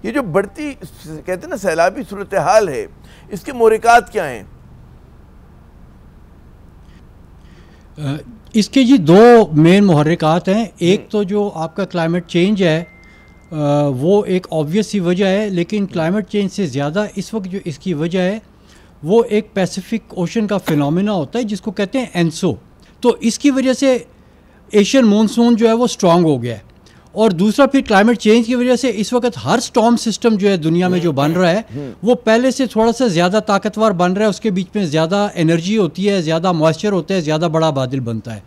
ये जो बढ़ती कहते हैं ना सैलाबी सूरत हाल है, इसके मोहरिकात क्या हैं? इसके जी दो मेन मुहर्रिकात हैं। एक तो जो आपका क्लाइमेट चेंज है वो एक ऑब्वियस सी वजह है, लेकिन क्लाइमेट चेंज से ज़्यादा इस वक्त जो इसकी वजह है वो एक पैसिफिक ओशन का फिनोमेना होता है जिसको कहते हैं एनसो। तो इसकी वजह से एशियन मानसून जो है वो स्ट्रॉन्ग हो गया है। और दूसरा फिर क्लाइमेट चेंज की वजह से इस वक्त हर स्टॉर्म सिस्टम जो है दुनिया में जो बन रहा है वो पहले से थोड़ा सा ज़्यादा ताकतवर बन रहा है, उसके बीच में ज़्यादा एनर्जी होती है, ज़्यादा मॉइस्चर होता है, ज़्यादा बड़ा बादल बनता है।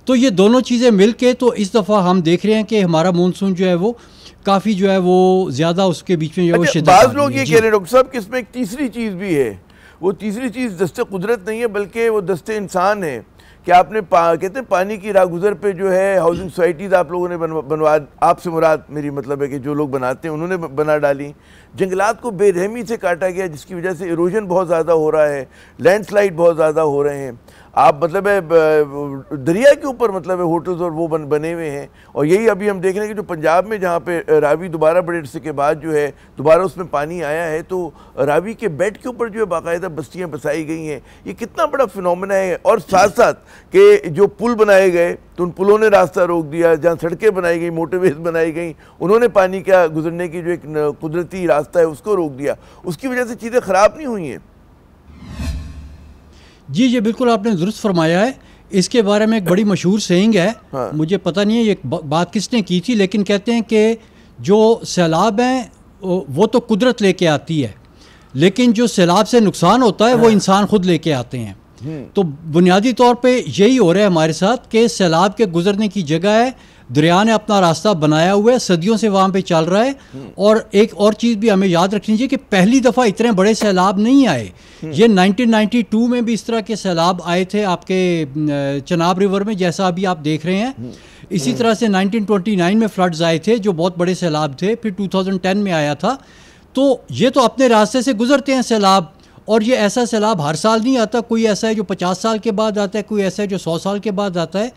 तो ये दोनों चीज़ें मिल के तो इस दफ़ा हम देख रहे हैं कि हमारा मानसून जो है वो काफ़ी जो है वो ज़्यादा उसके बीच में जो है। बाज़ लोग ये कह रहे हैं डॉक्टर साहब कि इसमें एक तीसरी चीज़ भी है। वो तीसरी चीज़ दस्ते कुदरत नहीं है बल्कि वो दस्ते इंसान है कि आपने कहते हैं पानी की रागुजर पे जो है हाउसिंग सोसाइटीज़ आप लोगों ने बनवा, आपसे मुराद मेरी मतलब है कि जो लोग बनाते हैं उन्होंने बना डाली। जंगलात को बेरहमी से काटा गया जिसकी वजह से इरोजन बहुत ज़्यादा हो रहा है, लैंडस्लाइड बहुत ज़्यादा हो रहे हैं। आप मतलब है दरिया के ऊपर मतलब है होटल्स और वो बने हुए हैं। और यही अभी हम देख रहे हैं कि जो पंजाब में जहाँ पे रावी दोबारा बड़े अरसे के बाद जो है दोबारा उसमें पानी आया है, तो रावी के बेड के ऊपर जो है बाकायदा बस्तियाँ बसाई गई हैं। ये कितना बड़ा फिनोमेना है। और साथ साथ कि जो पुल बनाए गए तो उन पुलों ने रास्ता रोक दिया, जहाँ सड़कें बनाई गई, मोटरवेज बनाई गई, उन्होंने पानी का गुजरने की जो एक कुदरती रास्ता है उसको रोक दिया। उसकी वजह से चीज़ें ख़राब नहीं हुई हैं। जी जी बिल्कुल आपने दुरुस्त फरमाया है। इसके बारे में एक बड़ी मशहूर सेइंग है, हाँ। मुझे पता नहीं है ये बात किसने की थी, लेकिन कहते हैं कि जो सैलाब हैं वो तो कुदरत लेके आती है, लेकिन जो सैलाब से नुकसान होता है वो इंसान खुद लेके आते हैं। तो बुनियादी तौर पे यही हो रहा है हमारे साथ कि सैलाब के गुजरने की जगह है, दरिया ने अपना रास्ता बनाया हुआ है, सदियों से वहाँ पे चल रहा है। और एक और चीज़ भी हमें याद रखनी चाहिए कि पहली दफ़ा इतने बड़े सैलाब नहीं आए। ये 1992 में भी इस तरह के सैलाब आए थे आपके चनाब रिवर में, जैसा अभी आप देख रहे हैं। इसी तरह से 1929 में फ्लड्स आए थे जो बहुत बड़े सैलाब थे, फिर 2010 में आया था। तो ये तो अपने रास्ते से गुजरते हैं सैलाब, और ये ऐसा सैलाब हर साल नहीं आता। कोई ऐसा है जो 50 साल के बाद आता है, कोई ऐसा है जो 100 साल के बाद आता है।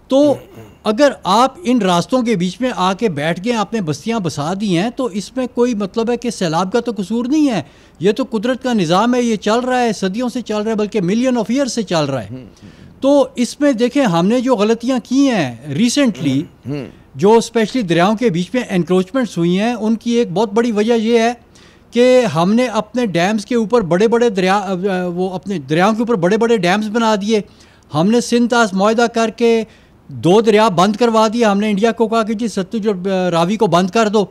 तो अगर आप इन रास्तों के बीच में आके बैठ गए, आपने बस्तियां बसा दी हैं, तो इसमें कोई मतलब है कि सैलाब का तो कसूर नहीं है। ये तो कुदरत का निज़ाम है, ये चल रहा है, सदियों से चल रहा है, बल्कि मिलियन ऑफ ईयर से चल रहा है। तो इसमें देखें हमने जो गलतियां की हैं रिसेंटली, जो स्पेशली दरियाओं के बीच में एनक्रोचमेंट्स हुई हैं, उनकी एक बहुत बड़ी वजह यह है कि हमने अपने डैम्स के ऊपर बड़े बड़े अपने दरियाओं के ऊपर बड़े बड़े डैम्स बना दिए। हमने सिंध तास मुआहदा करके 2 दरिया बंद करवा दिया। हमने इंडिया को कहा कि जी सतलुज और रावी को बंद कर दो।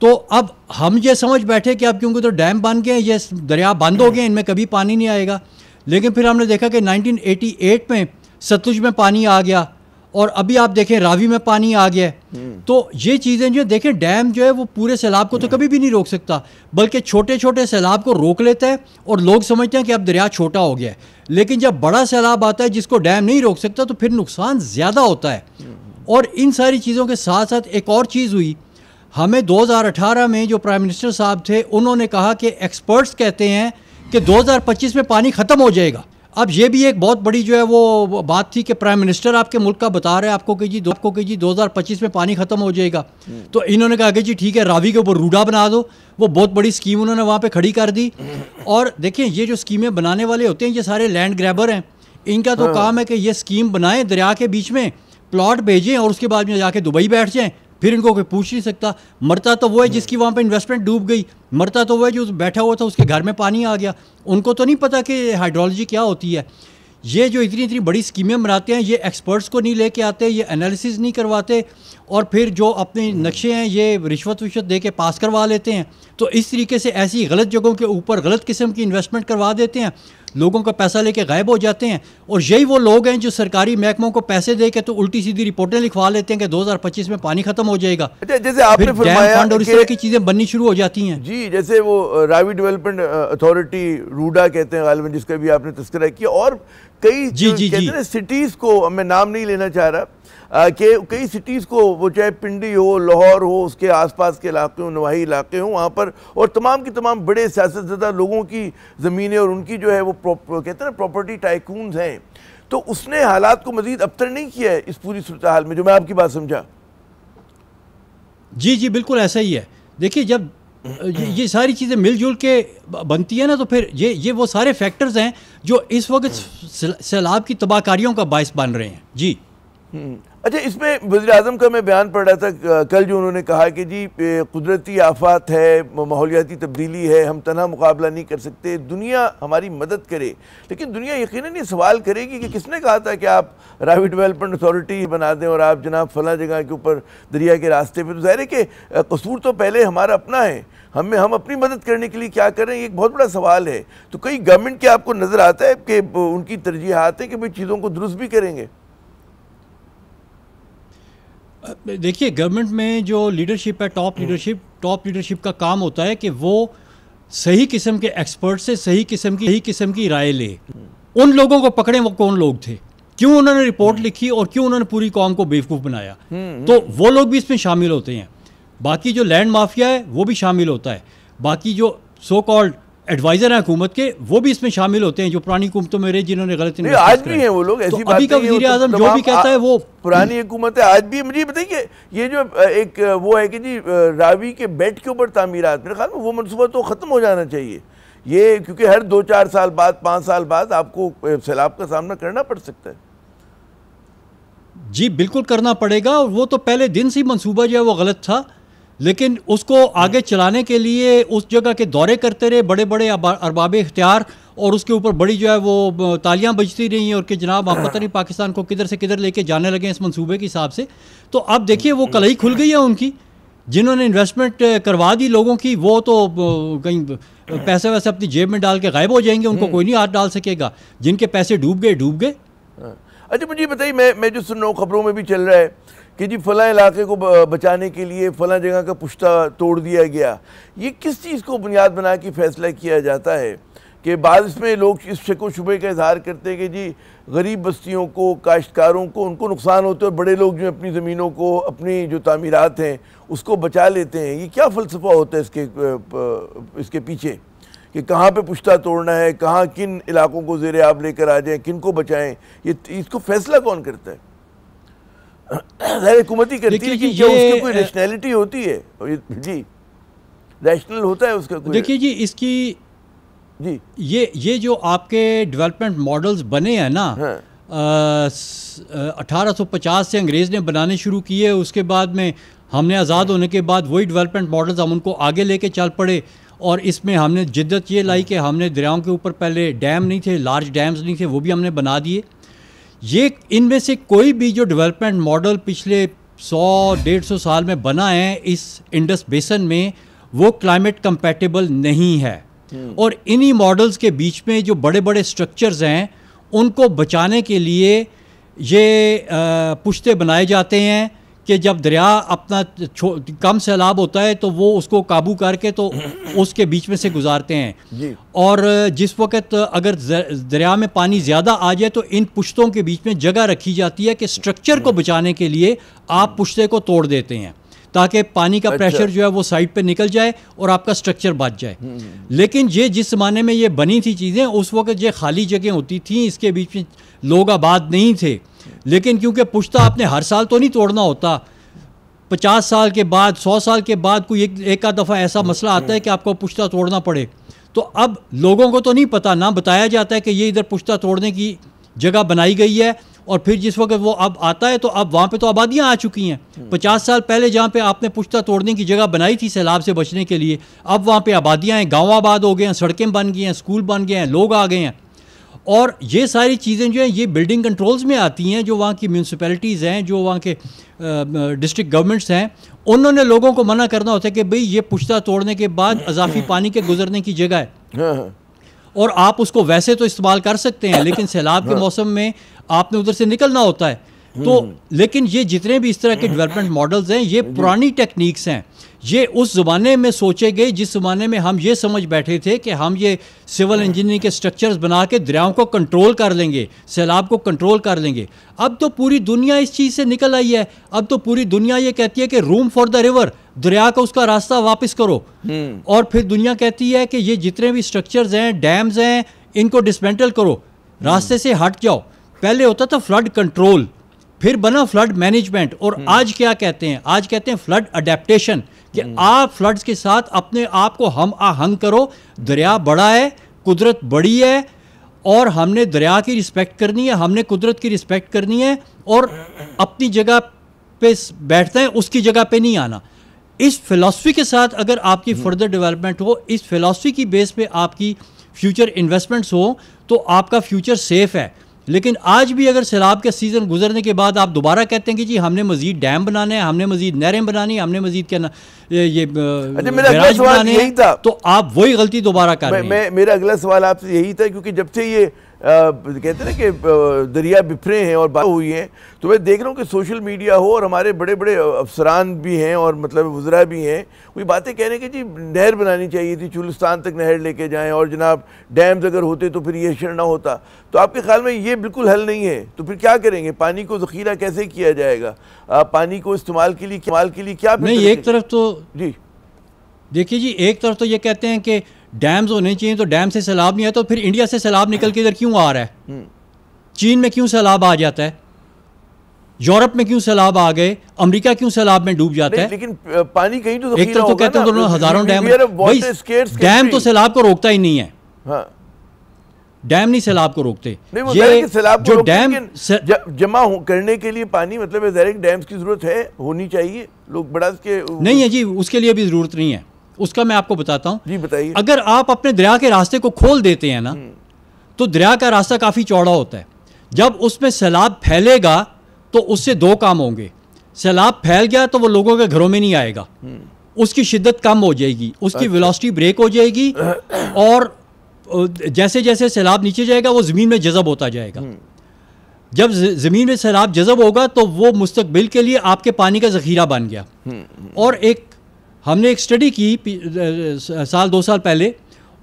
तो अब हम ये समझ बैठे कि अब क्योंकि तो डैम बन गए, ये दरिया बंद हो गए, इनमें कभी पानी नहीं आएगा। लेकिन फिर हमने देखा कि 1988 में सतलुज में पानी आ गया, और अभी आप देखें रावी में पानी आ गया। तो ये चीज़ें जो देखें, डैम जो है वो पूरे सैलाब को तो कभी भी नहीं रोक सकता, बल्कि छोटे छोटे सैलाब को रोक लेता है। और लोग समझते हैं कि अब दरिया छोटा हो गया है, लेकिन जब बड़ा सैलाब आता है जिसको डैम नहीं रोक सकता तो फिर नुकसान ज़्यादा होता है। और इन सारी चीज़ों के साथ साथ एक और चीज़ हुई, हमें 2018 में जो प्राइम मिनिस्टर साहब थे उन्होंने कहा कि एक्सपर्ट्स कहते हैं कि 2025 में पानी ख़त्म हो जाएगा। अब ये भी एक बहुत बड़ी जो है वो बात थी कि प्राइम मिनिस्टर आपके मुल्क का बता रहे हैं आपको कि जी 2025 में पानी ख़त्म हो जाएगा। तो इन्होंने कहा कि जी ठीक है, रावी के ऊपर रूडा बना दो। वो बहुत बड़ी स्कीम उन्होंने वहाँ पे खड़ी कर दी। और देखिए ये जो स्कीमें बनाने वाले होते हैं ये सारे लैंड ग्रैबर हैं। इनका तो काम है कि ये स्कीम बनाएं, दरिया के बीच में प्लॉट भेजें और उसके बाद में जाके दुबई बैठ जाएँ। फिर इनको कोई पूछ नहीं सकता। मरता तो वो है जिसकी वहाँ पे इन्वेस्टमेंट डूब गई, मरता तो वो है जो बैठा हुआ था उसके घर में पानी आ गया। उनको तो नहीं पता कि हाइड्रोलॉजी क्या होती है। ये जो इतनी बड़ी स्कीमें बनाते हैं ये एक्सपर्ट्स को नहीं लेके आते, ये एनालिसिस नहीं करवाते, और फिर जो अपने नक्शे हैं ये रिश्वत दे के पास करवा लेते हैं। तो इस तरीके से ऐसी गलत जगहों के ऊपर गलत किस्म की इन्वेस्टमेंट करवा देते हैं, लोगों का पैसा लेके गायब हो जाते हैं। और यही वो लोग हैं जो सरकारी महकमों को पैसे दे के तो उल्टी सीधी रिपोर्टें लिखवा लेते हैं कि 2025 में पानी खत्म हो जाएगा। जैसे आपने फरमाया फंड और इस तरह की चीज़ें बननी शुरू हो जाती हैं। जी, जैसे वो रावी डेवलपमेंट अथॉरिटी रूडा कहते हैं गालिबन, जिसका भी आपने तस्करा किया, और कई कहते हैं सिटीज़ को, मैं नाम नहीं लेना चाह रहा, कि कई सिटीज़ को, वो चाहे पिंडी हो, लाहौर हो, उसके आसपास के इलाके हो, नवाही इलाके हों, वहाँ पर और तमाम की तमाम बड़े सियासतज़दा लोगों की ज़मीनें और उनकी जो है वो कहते हैं ना प्रॉपर्टी टाइकून्स हैं। तो उसने हालात को मज़ीद अबतर नहीं किया है इस पूरी सूरत हाल में, जो मैं आपकी बात समझा। जी जी बिल्कुल ऐसा ही है। देखिए जब ये सारी चीज़ें मिलजुल के बनती है ना, तो फिर ये वो सारे फैक्टर्स हैं जो इस वक्त सैलाब की तबाहकारियों का बायस बन रहे हैं। जी अच्छा, इसमें वज़ीर आज़म का मैं बयान पढ़ रहा था कल, जो उन्होंने कहा कि जी कुदरती आफात है, माहौलियाती तब्दीली है, हम तन्हा मुकाबला नहीं कर सकते, दुनिया हमारी मदद करे। लेकिन दुनिया यकीनन ये सवाल करेगी कि किसने कहा था कि आप रावी डेवलपमेंट अथॉरिटी बना दें और आप जनाब फला जगह के ऊपर दरिया के रास्ते पर। तो ज़ाहिर है कि कसूर तो पहले हमारा अपना है, हम अपनी मदद करने के लिए क्या करें, ये एक बहुत बड़ा सवाल है। तो कई गवर्नमेंट के आपको नज़र आता है कि उनकी तरजीहात है कि भाई चीज़ों को दुरुस्त भी करेंगे? देखिए गवर्नमेंट में जो लीडरशिप है, टॉप लीडरशिप का काम होता है कि वो सही किस्म के एक्सपर्ट से सही किस्म की राय ले। उन लोगों को पकड़ें वो कौन लोग थे, क्यों उन्होंने रिपोर्ट लिखी और क्यों उन्होंने पूरी कौम को बेवकूफ़ बनाया, तो वो लोग भी इसमें शामिल होते हैं। बाकी जो लैंड माफिया है वो भी शामिल होता है, बाकी जो सो कॉल्ड एडवाइजर हैं हुकूमत के वो भी इसमें शामिल होते हैं, जो पुरानी हुकूमतों में रहे जिन्होंने गलत आज भी हैं वो लोग। ऐसी तो अभी का वज़ीर आज़म जो भी कहता है वो पुरानी हुकूमत है, आज भी। मुझे बताइए ये जो एक वो है कि जी रावी के बेड के ऊपर तामीरात, मेरे ख्याल में वो मनसूबा तो ख़त्म हो जाना चाहिए ये, क्योंकि हर 2-4 साल बाद 5 साल बाद आपको सैलाब का सामना करना पड़ सकता है। जी बिल्कुल करना पड़ेगा, और वो तो पहले दिन से ही मनसूबा जो है वो गलत था, लेकिन उसको आगे चलाने के लिए उस जगह के दौरे करते रहे बड़े बड़े अरबाब इख्तियार, और उसके ऊपर बड़ी जो है वो तालियां बजती रही हैं और कि जनाब आप पता नहीं पाकिस्तान को किधर से किधर लेके जाने लगे इस मंसूबे के हिसाब से। तो अब देखिए वो कलई खुल गई है उनकी, जिन्होंने इन्वेस्टमेंट करवा दी लोगों की, वो तो कहीं पैसे वैसे अपनी जेब में डाल के गायब हो जाएंगे, उनको कोई नहीं हाथ डाल सकेगा। जिनके पैसे डूब गए। अच्छा मुझे बताइए, मैं जो सुन रहा हूँ खबरों में भी चल रहा है कि जी फला इलाके को बचाने के लिए फला जगह का पुश्ता तोड़ दिया गया। ये किस चीज़ को बुनियाद बना के फैसला किया जाता है कि बाद इसमें लोग इस शक व शुबे का इजहार करते हैं कि जी गरीब बस्तियों को, काश्तकारों को, उनको नुकसान होता है, और बड़े लोग जो अपनी ज़मीनों को, अपनी जो तामीरात हैं उसको बचा लेते हैं। ये क्या फ़लसफ़ा होता है इसके पीछे कि कहाँ पे पुश्ता तोड़ना है, कहाँ किन इलाकों को ज़ेरे आब लेकर आ जाएँ, किन को बचाएँ, ये इसको फैसला कौन करता है? हुकूमती करती है, लेकिन क्या उसकी कोई रैशनैलिटी होती है? जी रैशनल होता है उसका कोई? देखिए जी इसकी जी ये जो आपके डेवलपमेंट मॉडल्स बने हैं ना, 1850 से अंग्रेज़ ने बनाने शुरू किए, उसके बाद में हमने आज़ाद होने के बाद वही डेवलपमेंट मॉडल्स हम उनको आगे लेके चल पड़े, और इसमें हमने जिद्दत ये लाई कि हमने दरियाओं के ऊपर पहले डैम नहीं थे, लार्ज डैम्स नहीं थे, वो भी हमने बना दिए। ये इनमें से कोई भी जो डेवलपमेंट मॉडल पिछले 100-150 साल में बना है इस इंडस बेसन में, वो क्लाइमेट कंपैटिबल नहीं है। और इन्हीं मॉडल्स के बीच में जो बड़े बड़े स्ट्रक्चर्स हैं उनको बचाने के लिए ये पुश्ते बनाए जाते हैं कि जब दरिया अपना कम सैलाब होता है तो वो उसको काबू करके तो उसके बीच में से गुजारते हैं, और जिस वक्त अगर दरिया में पानी ज़्यादा आ जाए तो इन पुश्तों के बीच में जगह रखी जाती है कि स्ट्रक्चर को बचाने के लिए आप पुश्ते को तोड़ देते हैं ताकि पानी का प्रेशर जो है वो साइड पे निकल जाए और आपका स्ट्रक्चर बच जाए। लेकिन ये जिस ज़माने में ये बनी थी चीज़ें, उस वक्त ये खाली जगह होती थी, इसके बीच में लोग आबाद नहीं थे। लेकिन क्योंकि पुश्ता आपने हर साल तो नहीं तोड़ना होता, 50 साल के बाद, 100 साल के बाद कोई एक आध दफ़ा ऐसा मसला आता है कि आपको पुश्ता तोड़ना पड़े, तो अब लोगों को तो नहीं पता, ना बताया जाता है कि ये इधर पुश्ता तोड़ने की जगह बनाई गई है, और फिर जिस वक्त वो अब आता है तो अब वहाँ पे तो आबादियाँ आ चुकी हैं। 50 साल पहले जहाँ पे आपने पुश्ता तोड़ने की जगह बनाई थी सैलाब से बचने के लिए, अब वहाँ पे आबादियाँ हैं, गाँव आबाद हो गए हैं, सड़कें बन गई हैं, स्कूल बन गए हैं, लोग आ गए हैं। और ये सारी चीज़ें जो हैं ये बिल्डिंग कंट्रोल्स में आती हैं, जो वहाँ की म्यूनसिपैलिटीज़ हैं, जो वहाँ के डिस्ट्रिक्ट गवर्नमेंट्स हैं, उन्होंने लोगों को मना करना होता है कि भाई ये पुश्ता तोड़ने के बाद अजाफी पानी के गुजरने की जगह है और आप उसको वैसे तो इस्तेमाल कर सकते हैं, लेकिन सैलाब के मौसम में आपने उधर से निकलना होता है। तो लेकिन ये जितने भी इस तरह के डेवलपमेंट मॉडल्स हैं ये पुरानी टेक्निक्स हैं, ये उस ज़माने में सोचे गए जिस ज़माने में हम ये समझ बैठे थे कि हम ये सिविल इंजीनियरिंग के स्ट्रक्चर्स बना के दरियाओं को कंट्रोल कर लेंगे, सैलाब को कंट्रोल कर लेंगे। अब तो पूरी दुनिया इस चीज़ से निकल आई है, अब तो पूरी दुनिया ये कहती है कि रूम फॉर द रिवर, दरिया का उसका रास्ता वापस करो। और फिर दुनिया कहती है कि ये जितने भी स्ट्रक्चर्स हैं, डैम्स हैं, इनको डिसमेंटल करो, रास्ते से हट जाओ। पहले होता था फ्लड कंट्रोल, फिर बना फ्लड मैनेजमेंट, और आज क्या कहते हैं, आज कहते हैं फ्लड अडेप्टेशन, कि आप फ्लड्स के साथ अपने आप को हम आहंग करो। दरिया बड़ा है, कुदरत बड़ी है, और हमने दरिया की रिस्पेक्ट करनी है, हमने कुदरत की रिस्पेक्ट करनी है, और अपनी जगह पे बैठते हैं, उसकी जगह पे नहीं आना। इस फिलॉसफी के साथ अगर आपकी फर्दर डेवलपमेंट हो, इस फिलॉसफी की बेस पे आपकी फ्यूचर इन्वेस्टमेंट्स हो, तो आपका फ्यूचर सेफ है। लेकिन आज भी अगर सैलाब का सीज़न गुजरने के बाद आप दोबारा कहते हैं कि जी हमने मजीद डैम बनाने हैं, हमने मजीद नहरें बनानी, हमने मजीद क्या ये बैराज बनाने हैं, तो आप वही गलती दोबारा कर रहे हैं। मेरा अगला सवाल आपसे यही था, क्योंकि जब से ये कहते हैं ना कि दरिया बिफरे हैं और बात हुई हैं, तो मैं देख रहा हूँ कि सोशल मीडिया हो और हमारे बड़े बड़े अफसरान भी हैं और मतलब वज़रा भी हैं, वही बातें कह रहे हैं कि जी नहर बनानी चाहिए थी, चुलिस्तान तक नहर लेके जाएं, और जनाब डैम्स अगर होते तो फिर ये शर ना होता। तो आपके ख्याल में ये बिल्कुल हल नहीं है, तो फिर क्या करेंगे? पानी को ज़ख़ीरा कैसे किया जाएगा? पानी को इस्तेमाल के लिए क्या नहीं, एक तरफ तो जी देखिए जी, एक तरफ तो ये कहते हैं कि डैम्स होने चाहिए, तो डैम से सैलाब नहीं है, तो फिर इंडिया से सैलाब निकल के इधर क्यों आ रहा है? चीन में क्यों सैलाब आ जाता है? यूरोप में क्यों सैलाब आ गए? अमेरिका क्यों सैलाब में डूब जाता है? लेकिन पानी कहीं तो एक तरफ तो कहते हैं दोनों हजारों डैम, डैम तो सैलाब को रोकता ही नहीं है। हाँ। डैम नहीं सैलाब को रोकते। ये जो डैम जमा करने के लिए पानी, मतलब डायरेक्ट डैम्स की जरूरत है, होनी चाहिए, लोग बड़ा के नहीं है जी, उसके लिए भी जरूरत नहीं है। उसका मैं आपको बताता हूँ जी, बताइए। अगर आप अपने दरिया के रास्ते को खोल देते हैं ना, तो दरिया का रास्ता काफ़ी चौड़ा होता है। जब उसमें सैलाब फैलेगा तो उससे दो काम होंगे। सैलाब फैल गया तो वो लोगों के घरों में नहीं आएगा, उसकी शिद्दत कम हो जाएगी, उसकी वेलोसिटी ब्रेक हो जाएगी, और जैसे जैसे सैलाब नीचे जाएगा वो ज़मीन में जज़ब होता जाएगा। जब ज़मीन में सैलाब जज़ब होगा तो वो मुस्तकबिल के लिए आपके पानी का ज़ख़ीरा बन गया। और हमने एक स्टडी की साल 2 साल पहले,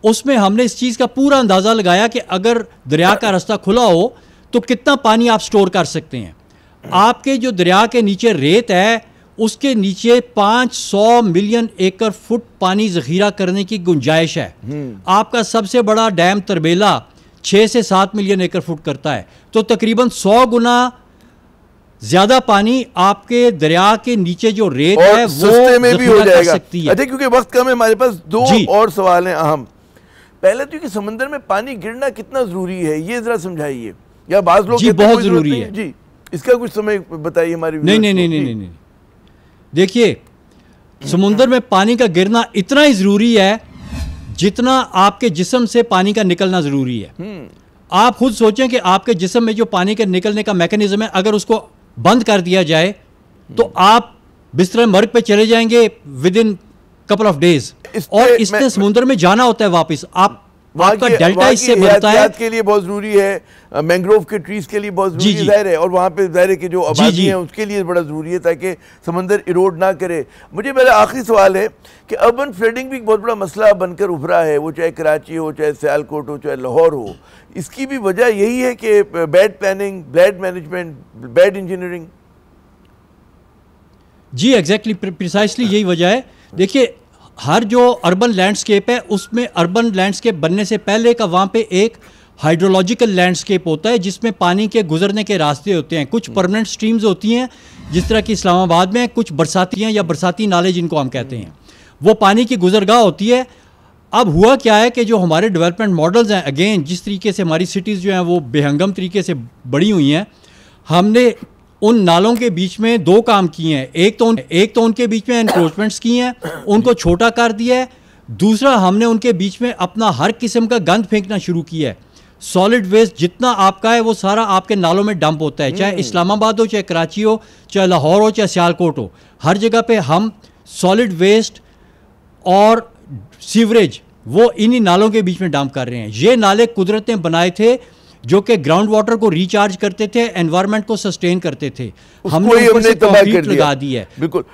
उसमें हमने इस चीज़ का पूरा अंदाज़ा लगाया कि अगर दरिया का रास्ता खुला हो तो कितना पानी आप स्टोर कर सकते हैं। आपके जो दरिया के नीचे रेत है, उसके नीचे 500 मिलियन एकड़ फुट पानी ज़ख़ीरा करने की गुंजाइश है। आपका सबसे बड़ा डैम तरबेला 6 से 7 मिलियन एकड़ फुट करता है, तो तकरीबन 100 गुना ज्यादा पानी आपके दरिया के नीचे जो रेत है वो सस्ते में भी हो जाएगा। सकती है। अच्छा, क्योंकि वक्त कम है हमारे पास, 2 और सवाल हैं अहम। पहले तो कि समंदर में पानी गिरना कितना जरूरी है, ये जरा समझाइए। या बाज लोग जी बहुत जरूरी है जी, इसका कुछ समय बताइए हमारी। नहीं, देखिए, समुंदर में पानी का गिरना इतना ही जरूरी है जितना आपके जिस्म से पानी का निकलना जरूरी है। आप खुद सोचें कि आपके जिस्म में जो पानी के निकलने का मैकेनिज्म है, अगर उसको बंद कर दिया जाए तो आप बिस्तर मर्ग पे चले जाएंगे with in couple of days, और इसने समुद्र में जाना होता है वापस। आपका डेल्टा इससे बनता है, के लिए बहुत जरूरी है, मैंग्रोव के ट्रीज के लिए बहुत जरूरी है, और वहाँ पे दायरे के जो आबादी है उसके लिए बड़ा जरूरी है ताकि समंदर इरोड ना करे। मुझे मेरा आखिरी सवाल है कि अर्बन फ्लडिंग भी एक बहुत बड़ा मसला बनकर उभरा है, वो चाहे कराची हो, चाहे सियालकोट हो, चाहे लाहौर हो। इसकी भी वजह यही है कि bad planning, bad management, bad engineering. जी एग्जैक्टली, प्रिसाइसली यही वजह है। देखिए, हर जो अर्बन लैंडस्केप है उसमें अर्बन लैंडस्केप बनने से पहले का वहाँ पे एक हाइड्रोलॉजिकल लैंडस्केप होता है जिसमें पानी के गुजरने के रास्ते होते हैं। कुछ परमानेंट स्ट्रीम्स होती हैं, जिस तरह की इस्लामाबाद में कुछ बरसाती हैं या बरसाती नाले जिनको हम कहते हैं, वो पानी की गुजरगाह होती है। अब हुआ क्या है कि जो हमारे डेवलपमेंट मॉडल्स हैं, अगेन जिस तरीके से हमारी सिटीज़ जो हैं वो बेहंगम तरीके से बड़ी हुई हैं, हमने उन नालों के बीच में 2 काम किए हैं। एक तो उनके बीच में एनक्रोचमेंट्स किए हैं, उनको छोटा कर दिया है। दूसरा, हमने उनके बीच में अपना हर किस्म का गंद फेंकना शुरू किया है। सॉलिड वेस्ट जितना आपका है वो सारा आपके नालों में डंप होता है, चाहे इस्लामाबाद हो, चाहे कराची हो, चाहे लाहौर हो, चाहे सियालकोट हो। हर जगह पे हम सॉलिड वेस्ट और सीवरेज वो इन्हीं नालों के बीच में डंप कर रहे हैं। ये नाले कुदरत ने बनाए थे जो कि ग्राउंड वाटर को रिचार्ज करते थे, एनवायरनमेंट को सस्टेन करते थे। हमने ऊपर से कंक्रीट लगा दी है। बिल्कुल,